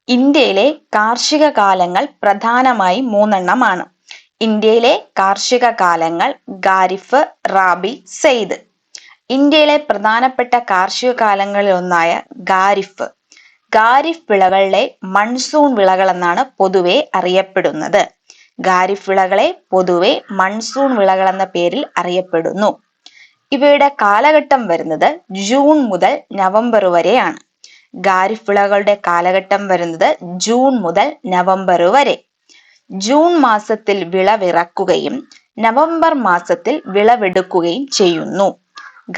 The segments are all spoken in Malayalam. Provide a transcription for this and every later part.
ഇന്ത്യയിലെ കാർഷിക കാലങ്ങൾ പ്രധാനമായും മൂന്നെണ്ണമാണ്. ഇന്ത്യയിലെ കാർഷിക കാലങ്ങൾ ഖാരിഫ്, റാബി, സെയ്ദ്. ഇന്ത്യയിലെ പ്രധാനപ്പെട്ട കാർഷിക കാലങ്ങളിൽ ഒന്നായ ഖാരിഫ് വിളകളെ മൺസൂൺ വിളകൾ എന്നാണ് പൊതുവെ അറിയപ്പെടുന്നത്. ഖാരിഫ് വിളകളെ പൊതുവെ മൺസൂൺ വിളകൾ എന്ന പേരിൽ അറിയപ്പെടുന്നു. ഇവയുടെ കാലഘട്ടം വരുന്നത് ജൂൺ മുതൽ നവംബർ വരെയാണ്. ഖാരിഫ് വിളകളുടെ കാലഘട്ടം വരുന്നത് ജൂൺ മുതൽ നവംബർ വരെ. ജൂൺ മാസത്തിൽ വിളവിറക്കുകയും നവംബർ മാസത്തിൽ വിളവെടുക്കുകയും ചെയ്യുന്നു.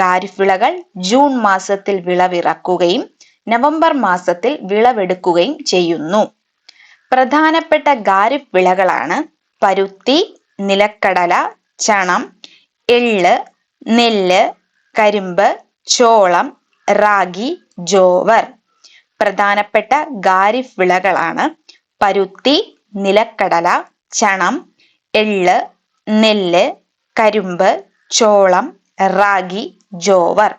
ഖാരിഫ് വിളകൾ ജൂൺ മാസത്തിൽ വിളവിറക്കുകയും നവംബർ മാസത്തിൽ വിളവെടുക്കുകയും ചെയ്യുന്നു. പ്രധാനപ്പെട്ട ഖാരിഫ് വിളകളാണ് പരുത്തി, നിലക്കടല, ചണം, എള്ള്, നെല്ല്, കരിമ്പ്, ചോളം, റാഗി, ജോവർ. പ്രധാനപ്പെട്ട ഖാരിഫ് വിളകളാണ് പരുത്തി, നിലക്കടല, ചണം, എള്ള്, നെല്ല്, കരിമ്പ്, ചോളം, റാഗി, ജോവർ.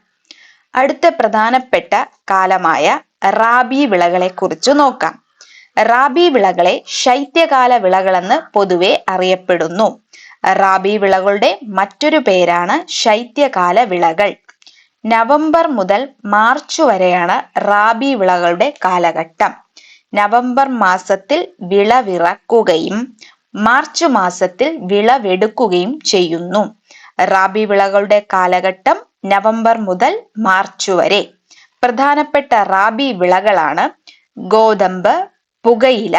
അടുത്ത പ്രധാനപ്പെട്ട കാലമായ റാബി വിളകളെ കുറിച്ച് നോക്കാം. റാബി വിളകളെ ശൈത്യകാല വിളകളെന്ന് പൊതുവെ അറിയപ്പെടുന്നു. റാബി വിളകളുടെ മറ്റൊരു പേരാണ് ശൈത്യകാല വിളകൾ. നവംബർ മുതൽ മാർച്ച് വരെയാണ് റാബി വിളകളുടെ കാലഘട്ടം. നവംബർ മാസത്തിൽ വിളവിറക്കുകയും മാർച്ച് മാസത്തിൽ വിളവെടുക്കുകയും ചെയ്യുന്നു. റാബി വിളകളുടെ കാലഘട്ടം നവംബർ മുതൽ മാർച്ച് വരെ. പ്രധാനപ്പെട്ട റാബി വിളകളാണ് ഗോതമ്പ്, പുകയില,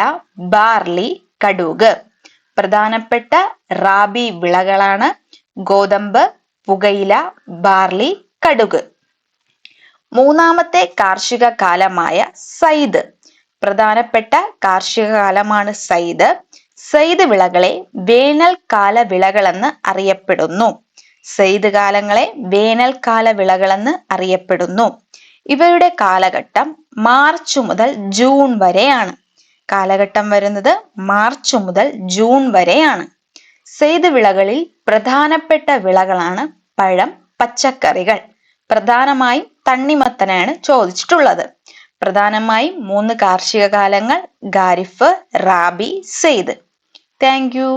ബാർലി, കടുക്. പ്രധാനപ്പെട്ട റാബി വിളകളാണ് ഗോതമ്പ്, പുകയില, ബാർലി, കടുക്. മൂന്നാമത്തെ കാർഷിക കാലമായ സൈദ്. പ്രധാനപ്പെട്ട കാർഷിക കാലമാണ് സൈദ്. സൈദ് വിളകളെ വേനൽക്കാല വിളകളെന്ന് അറിയപ്പെടുന്നു. സൈദ് കാലങ്ങളെ വേനൽക്കാല വിളകളെന്ന് അറിയപ്പെടുന്നു. ഇവയുടെ കാലഘട്ടം മാർച്ച് മുതൽ ജൂൺ വരെയാണ്. കാലഘട്ടം വരുന്നത് മാർച്ച് മുതൽ ജൂൺ വരെയാണ്. സൈദ് വിളകളിൽ പ്രധാനപ്പെട്ട വിളകളാണ് പഴം, പച്ചക്കറികൾ. പ്രധാനമായും തണ്ണിമത്തനാണ് ചോദിച്ചിട്ടുള്ളത്. പ്രധാനമായും 3 കാർഷിക കാലങ്ങൾ ഖാരിഫ്, റാബി, സെയ്ദ്. Thank U.